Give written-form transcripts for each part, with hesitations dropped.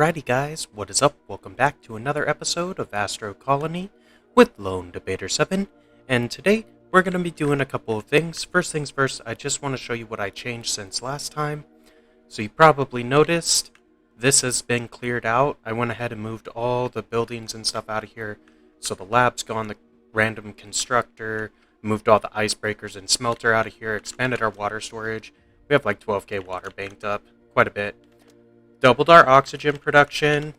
Alrighty guys, what is up? Welcome back to another episode of Astro Colony with Lone Debater 7, and today we're going to be doing a couple of things. First things first, I just want to show you what I changed since last time. So you probably noticed, this has been cleared out. I went ahead and moved all the buildings and stuff out of here. So the lab's gone, the random constructor, moved all the icebreakers and smelter out of here, expanded our water storage. We have like 12k water banked up, quite a bit. Doubled our oxygen production.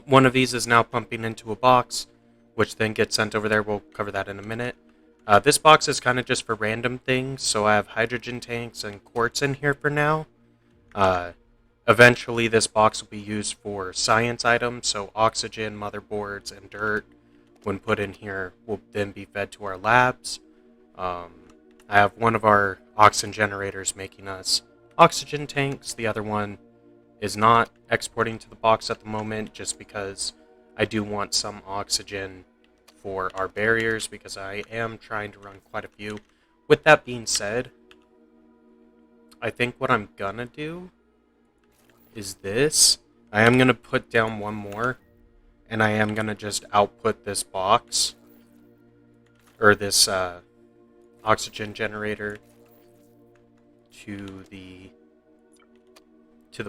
One of these is now pumping into a box, which then gets sent over there. We'll cover that in a minute. This box is kind of just for random things, so I have hydrogen tanks and quartz in here for now. Eventually, this box will be used for science items, so oxygen, motherboards, and dirt, when put in here, will then be fed to our labs. I have one of our oxygen generators making us oxygen tanks. The other one is not exporting to the box at the moment, just because I do want some oxygen for our barriers, because I am trying to run quite a few. With that being said, I think what I'm gonna do is this. I am gonna put down one more, and I am gonna just output this box, or this oxygen generator to the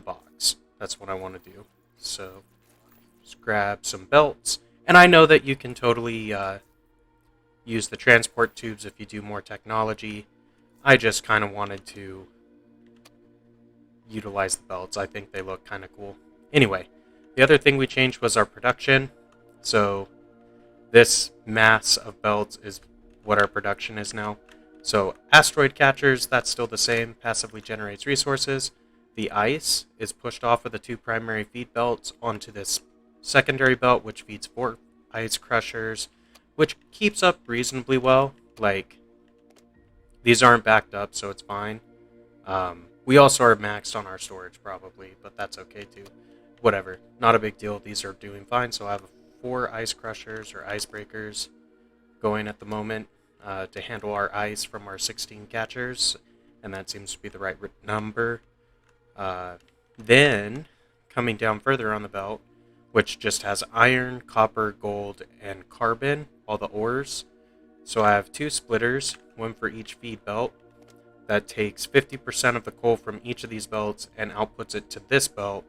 box. That's what I want to do. So just grab some belts, and I know that you can totally use the transport tubes if you do more technology. I just kind of wanted to utilize the belts. I think they look kind of cool. Anyway, the other thing we changed was our production. So this mass of belts is what our production is now. So asteroid catchers, that's still the same, passively generates resources. The ice is pushed off of the two primary feed belts onto this secondary belt, which feeds 4 ice crushers, which keeps up reasonably well. Like, these aren't backed up, so it's fine. We also are maxed on our storage, probably, but that's okay too. Whatever, not a big deal. These are doing fine, so I have 4 ice crushers or icebreakers going at the moment to handle our ice from our 16 catchers, and that seems to be the right number. Then, coming down further on the belt, which just has iron, copper, gold, and carbon, all the ores. So I have 2 splitters, one for each feed belt. That takes 50% of the coal from each of these belts and outputs it to this belt,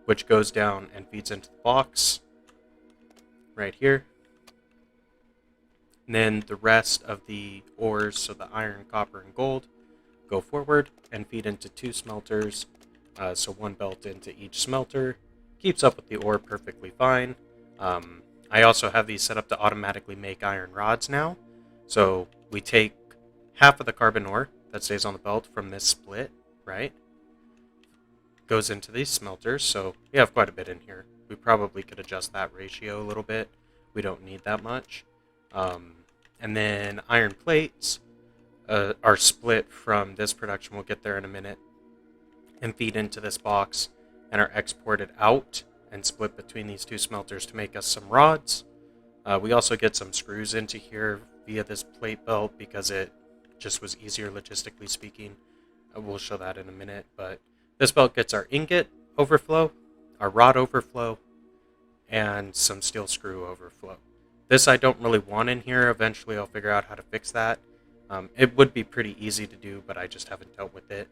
which goes down and feeds into the box right here. And then the rest of the ores, so the iron, copper, and gold, go forward and feed into 2 smelters. So 1 belt into each smelter. Keeps up with the ore perfectly fine. I also have these set up to automatically make iron rods now. So we take half of the carbon ore that stays on the belt from this split, right? Goes into these smelters, so we have quite a bit in here. We probably could adjust that ratio a little bit. We don't need that much. And then iron plates are split from this production. We'll get there in a minute. And feed into this box and are exported out and split between these 2 smelters to make us some rods. We also get some screws into here via this plate belt because it just was easier logistically speaking. We'll show that in a minute, but this belt gets our ingot overflow, our rod overflow, and some steel screw overflow. This I don't really want in here. Eventually I'll figure out how to fix that. It would be pretty easy to do, but I just haven't dealt with it.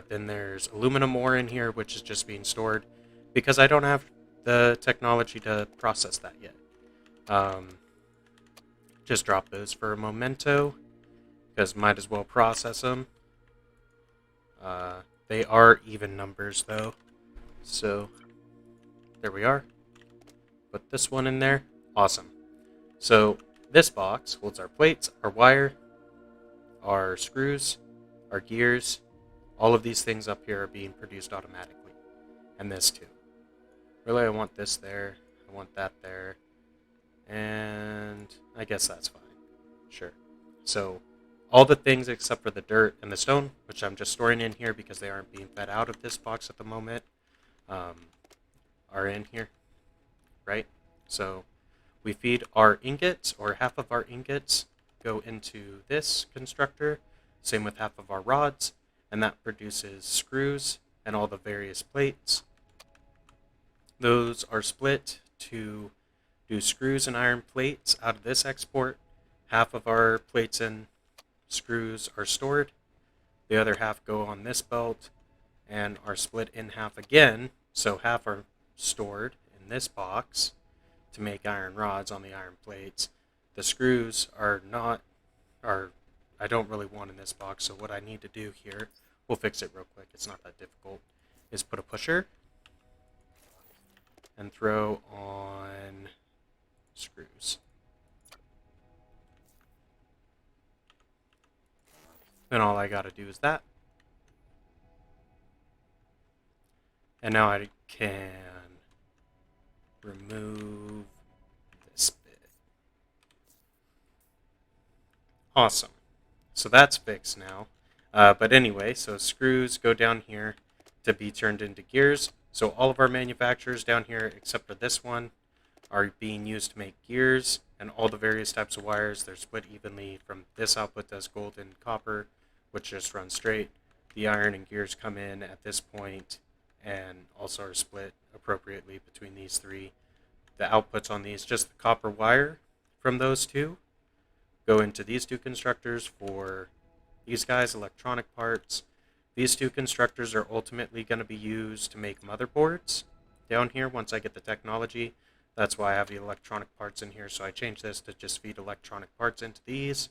Then there's aluminum ore in here, which is just being stored because I don't have the technology to process that yet. Just drop those for a memento because might as well process them. They are even numbers though, so there we are. Put this one in there. Awesome. So this box holds our plates, our wire, our screws, our gears. All of these things up here are being produced automatically. And this too. Really, I want this there. I want that there. And I guess that's fine. Sure. So, all the things except for the dirt and the stone, which I'm just storing in here because they aren't being fed out of this box at the moment, are in here. Right? So, we feed our ingots, or half of our ingots go into this constructor. Same with half of our rods. And that produces screws and all the various plates. Those are split to do screws and iron plates out of this export. Half of our plates and screws are stored. The other half go on this belt and are split in half again. So half are stored in this box to make iron rods on the iron plates. The screws I don't really want in this box, so what I need to do here, we'll fix it real quick, it's not that difficult, is put a pusher and throw on screws. Then all I gotta do is that. And now I can remove this bit. Awesome. So that's fixed now. But anyway, so screws go down here to be turned into gears. So all of our manufacturers down here, except for this one, are being used to make gears. And all the various types of wires, they're split evenly from this output does gold and copper, which just runs straight. The iron and gears come in at this point and also are split appropriately between these three. The outputs on these, just the copper wire from those two, go into these two constructors for these guys, electronic parts. These two constructors are ultimately going to be used to make motherboards down here once I get the technology. That's why I have the electronic parts in here. So I changed this to just feed electronic parts into these.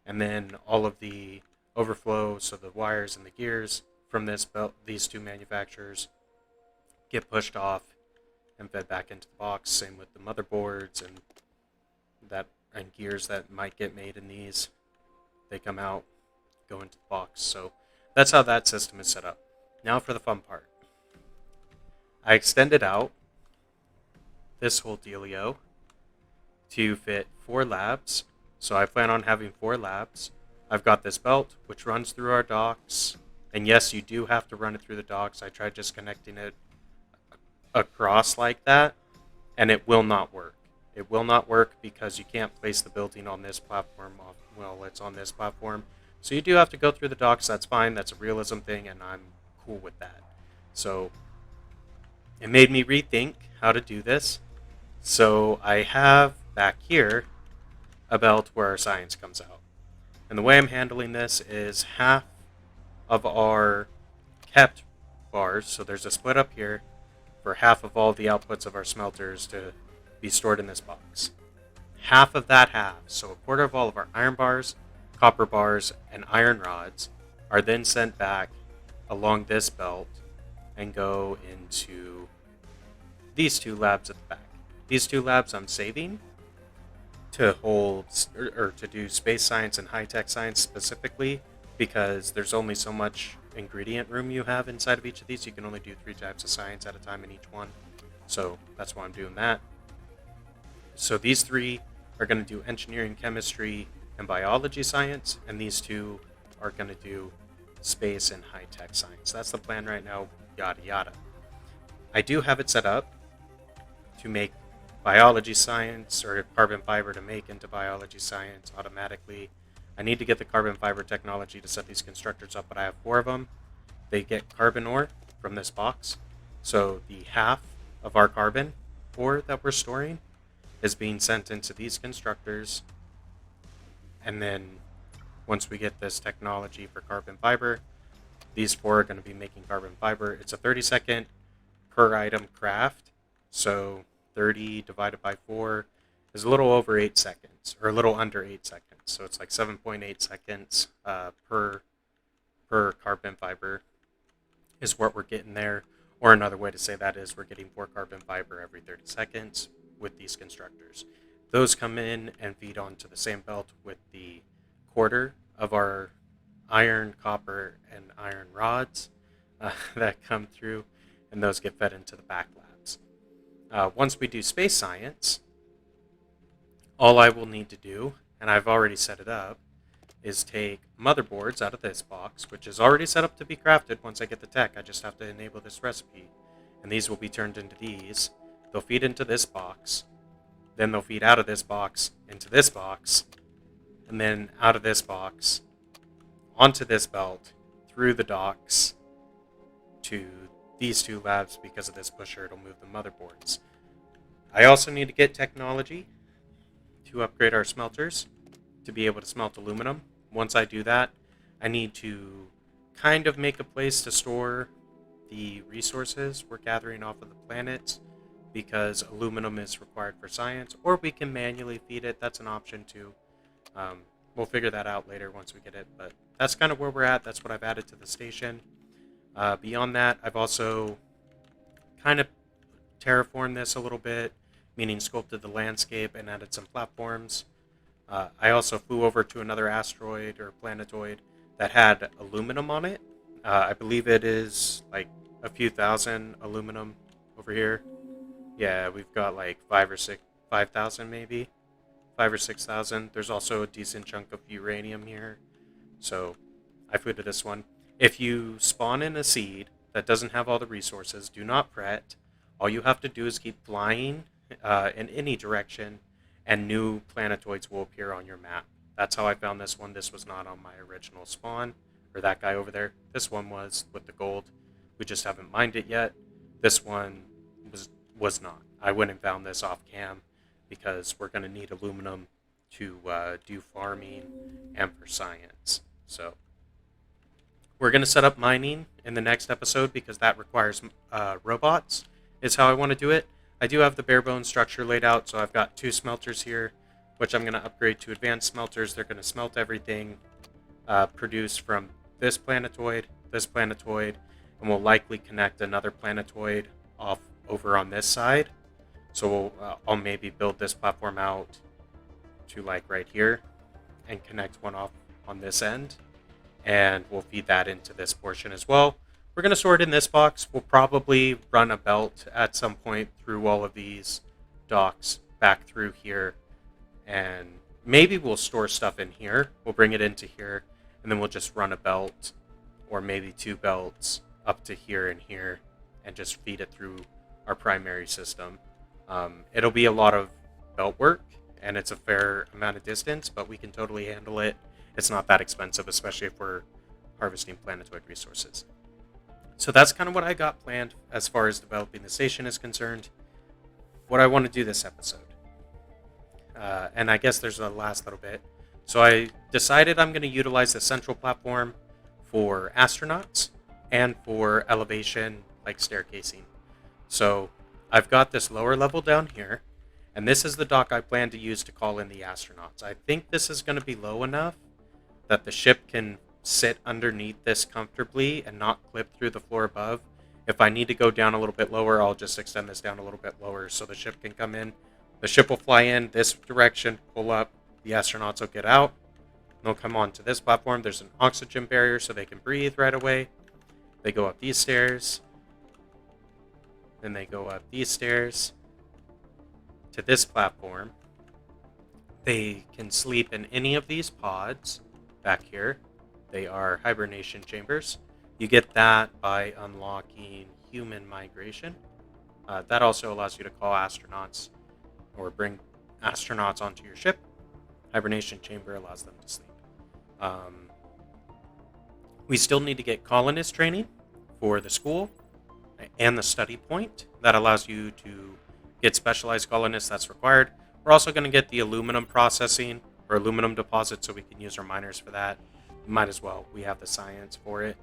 And then all of the overflow, so the wires and the gears from this belt, these two manufacturers, get pushed off and fed back into the box. Same with the motherboards and gears that might get made in these. They come out, go into the box. So that's how that system is set up. Now for the fun part. I extended out this whole dealio to fit 4 labs. So I plan on having 4 labs. I've got this belt, which runs through our docks. And yes, you do have to run it through the docks. I tried just connecting it across like that, and it will not work. It will not work because you can't place the building on this platform while it's on this platform. So you do have to go through the docks. That's fine. That's a realism thing, and I'm cool with that. So it made me rethink how to do this. So I have back here a belt where our science comes out. And the way I'm handling this is half of our kept bars. So there's a split up here for half of all the outputs of our smelters to be stored in this box. Half of that half, so a quarter of all of our iron bars, copper bars, and iron rods are then sent back along this belt and go into these 2 labs at the back. These 2 labs I'm saving to hold or to do space science and high-tech science specifically, because there's only so much ingredient room you have inside of each of these. You can only do 3 types of science at a time in each one. So that's why I'm doing that. So these 3 are going to do engineering, chemistry, and biology science, and these 2 are going to do space and high-tech science. That's the plan right now, yada yada. I do have it set up to make biology science or carbon fiber to make into biology science automatically. I need to get the carbon fiber technology to set these constructors up, but I have 4 of them. They get carbon ore from this box. So the half of our carbon ore that we're storing is being sent into these constructors. And then once we get this technology for carbon fiber, these 4 are going to be making carbon fiber. It's a 30-second per item craft. So 30 divided by 4 is a little over 8 seconds, or a little under 8 seconds. So it's like 7.8 seconds per carbon fiber is what we're getting there. Or another way to say that is we're getting 4 carbon fiber every 30 seconds with these constructors. Those come in and feed onto the same belt with the quarter of our iron, copper, and iron rods that come through, and those get fed into the back labs. Once we do space science, all I will need to do, and I've already set it up, is take motherboards out of this box, which is already set up to be crafted once I get the tech. I just have to enable this recipe. And these will be turned into these. They'll feed into this box. Then they'll feed out of this box into this box. And then out of this box onto this belt, through the docks, to these two labs, because of this pusher, it'll move the motherboards. I also need to get technology to upgrade our smelters to be able to smelt aluminum. Once I do that, I need to kind of make a place to store the resources we're gathering off of the planets, because aluminum is required for science, or we can manually feed it. That's an option too. We'll figure that out later once we get it, but that's kind of where we're at. That's what I've added to the station. Beyond that, I've also kind of terraformed this a little bit, meaning sculpted the landscape and added some platforms. I also flew over to another asteroid or planetoid that had aluminum on it. I believe it is like a few thousand aluminum over here. Yeah, we've got like 5,000 maybe. 5 or 6,000. There's also a decent chunk of uranium here. So I flew to this one. If you spawn in a seed that doesn't have all the resources, do not fret. All you have to do is keep flying in any direction, and new planetoids will appear on your map. That's how I found this one. This was not on my original spawn, or that guy over there. This one was with the gold. We just haven't mined it yet. This one was not. I went and found this off cam because we're going to need aluminum to do farming and for science. So we're going to set up mining in the next episode because that requires robots, is how I want to do it. I do have the bare bones structure laid out, so I've got 2 smelters here, which I'm going to upgrade to advanced smelters. They're going to smelt everything produced from this planetoid, and we'll likely connect another planetoid off over on this side. So I'll maybe build this platform out to like right here and connect one off on this end, and we'll feed that into this portion as well. We're going to store it in this box. We'll probably run a belt at some point through all of these docks back through here, and maybe we'll store stuff in here. We'll bring it into here, and then we'll just run a belt or maybe 2 belts up to here and here and just feed it through our primary system. It'll be a lot of belt work, and it's a fair amount of distance, but we can totally handle it. It's not that expensive, especially if we're harvesting planetoid resources. So that's kind of what I got planned as far as developing the station is concerned. What I want to do this episode. And I guess there's the last little bit. So I decided I'm going to utilize the central platform for astronauts and for elevation, like staircasing. So I've got this lower level down here, and this is the dock I plan to use to call in the astronauts. I think this is going to be low enough that the ship can sit underneath this comfortably and not clip through the floor above. If I need to go down a little bit lower, I'll just extend this down a little bit lower so the ship can come in. The ship will fly in this direction, pull up, the astronauts will get out, they'll come onto this platform. There's an oxygen barrier so they can breathe right away. They go up these stairs, then they go up these stairs to this platform. They can sleep in any of these pods back here. They are hibernation chambers. You get that by unlocking human migration. That also allows you to call astronauts or bring astronauts onto your ship. Hibernation chamber allows them to sleep. We still need to get colonist training for the school and the study point. That allows you to get specialized colonists that's required. We're also going to get the aluminum processing or aluminum deposit so we can use our miners for that. Might as well. We have the science for it.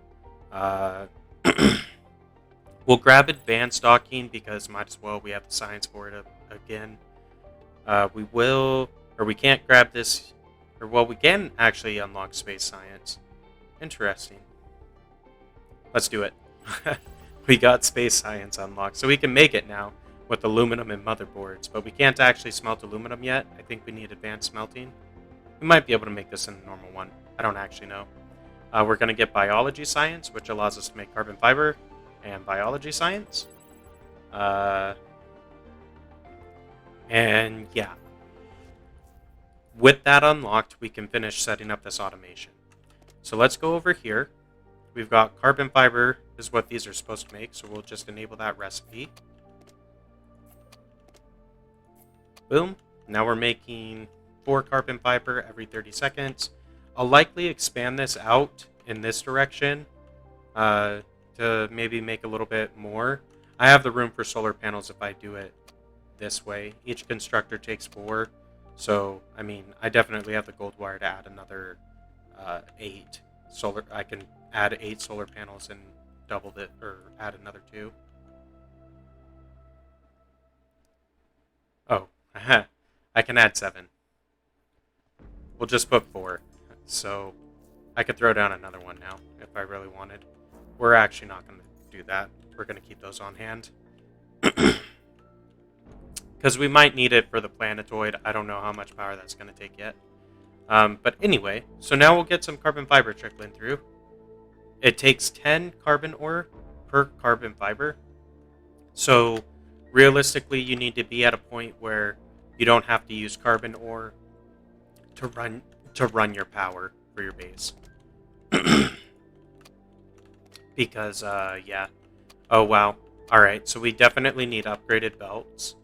We'll grab advanced docking because might as well. We have the science for it again. We can't grab this, we can actually unlock space science. Interesting. Let's do it. We got space science unlocked, so we can make it now with aluminum and motherboards, but we can't actually smelt aluminum yet. I think we need advanced smelting. We might be able to make this in a normal one. I don't actually know. We're going to get biology science, which allows us to make carbon fiber and biology science. And yeah. With that unlocked, we can finish setting up this automation. So let's go over here. We've got carbon fiber is what these are supposed to make, so we'll just enable that recipe. Boom. Now we're making 4 carbon fiber every 30 seconds. I'll likely expand this out in this direction to maybe make a little bit more. I have the room for solar panels if I do it this way. Each constructor takes 4. So, I mean, I definitely have the gold wire to add another 8 solar. I can add 8 solar panels and double it, or add another 2. Oh, I can add 7. We'll just put 4. So, I could throw down another one now if I really wanted. We're actually not going to do that. We're going to keep those on hand. Because we might need it for the planetoid. I don't know how much power that's going to take yet. But anyway, so now we'll get some carbon fiber trickling through. It takes 10 carbon ore per carbon fiber. So realistically, you need to be at a point where you don't have to use carbon ore to run your power for your base. Because, yeah. Oh, wow. Alright, so we definitely need upgraded belts.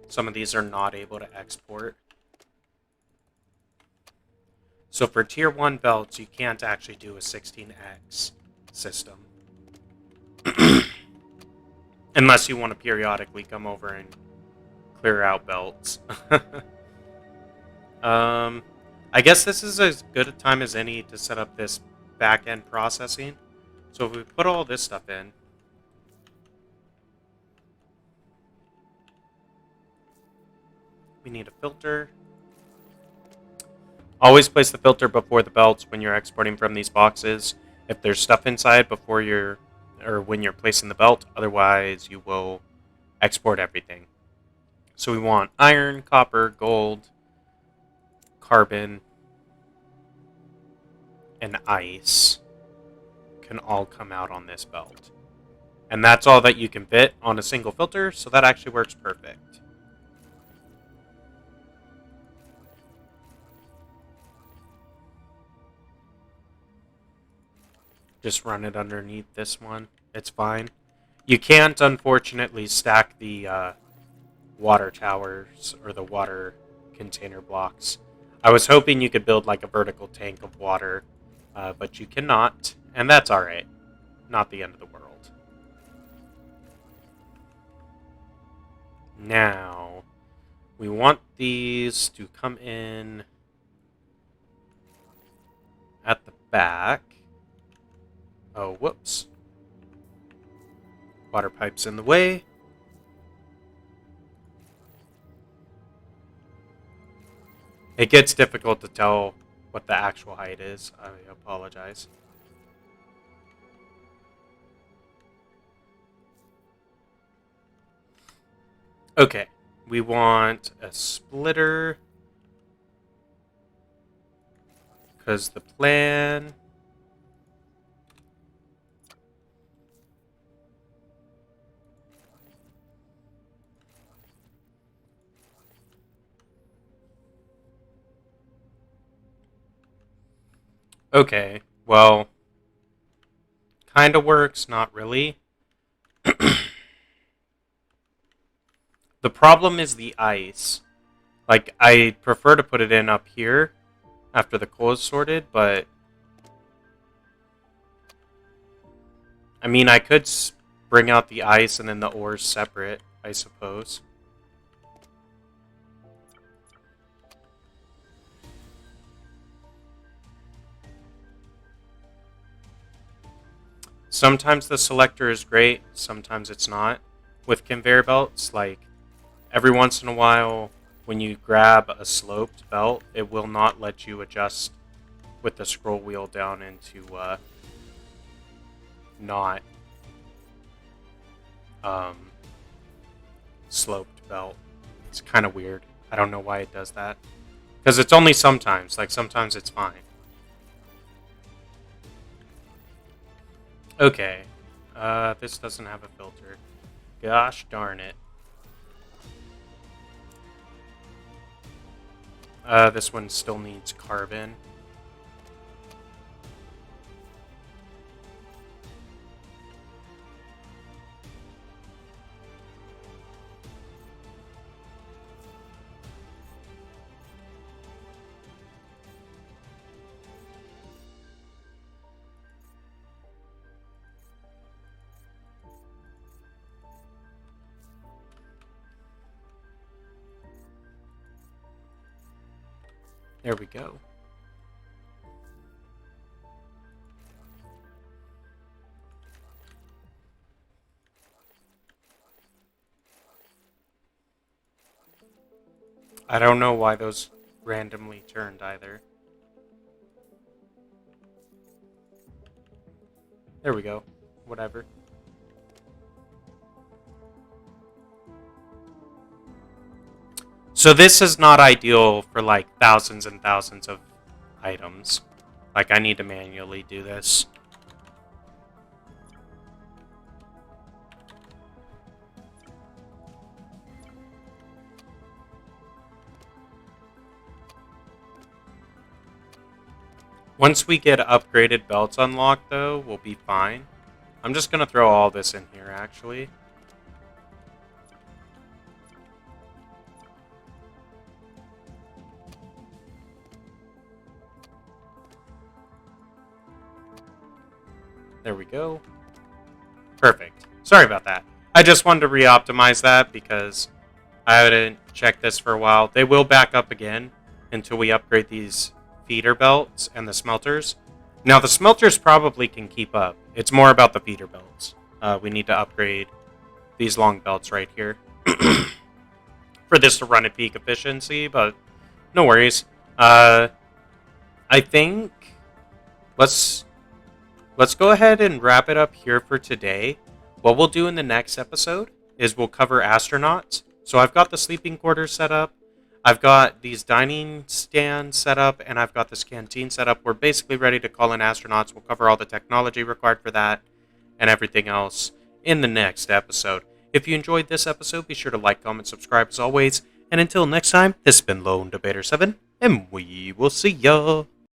Some of these are not able to export. So for tier 1 belts, you can't actually do a 16x system. Unless you want to periodically come over and clear out belts. I guess this is as good a time as any to set up this back-end processing. So if we put all this stuff in, we need a filter. Always place the filter before the belts when you're exporting from these boxes. If there's stuff inside before when you're placing the belt, otherwise you will export everything. So we want iron, copper, gold, carbon, and ice can all come out on this belt. And that's all that you can fit on a single filter, so that actually works perfect. Just run it underneath this one. It's fine. You can't, unfortunately, stack the water towers or the water container blocks. I was hoping you could build like a vertical tank of water, but you cannot, and that's alright. Not the end of the world. Now, we want these to come in at the back. Oh, whoops. Water pipe's in the way. It gets difficult to tell what the actual height is. I apologize. Okay, we want a splitter. Because the plan... Okay, well, kind of works, not really. The problem is the ice. Like, I prefer to put it in up here after the coal is sorted, but... I mean, I could bring out the ice and then the ores separate, I suppose. Sometimes the selector is great, sometimes it's not. With conveyor belts, like, every once in a while, when you grab a sloped belt, it will not let you adjust with the scroll wheel down into, not, sloped belt. It's kind of weird. I don't know why it does that. Because it's only sometimes. Like, sometimes it's fine. Okay. This doesn't have a filter. Gosh darn it. This one still needs carbon. There we go. I don't know why those randomly turned either. There we go. Whatever. So this is not ideal for like thousands and thousands of items. Like I need to manually do this. Once we get upgraded belts unlocked, though, we'll be fine. I'm just going to throw all this in here, actually. There we go. Perfect. Sorry about that. I just wanted to re-optimize that because I hadn't checked this for a while. They will back up again until we upgrade these feeder belts and the smelters. Now, the smelters probably can keep up. It's more about the feeder belts. We need to upgrade these long belts right here for this to run at peak efficiency, but no worries. I think let's go ahead and wrap it up here for today. What we'll do in the next episode is we'll cover astronauts. So I've got the sleeping quarters set up. I've got these dining stands set up, and I've got this canteen set up. We're basically ready to call in astronauts. We'll cover all the technology required for that and everything else in the next episode. If you enjoyed this episode, be sure to like, comment, subscribe as always. And until next time, this has been Lone Debater 7, and we will see ya.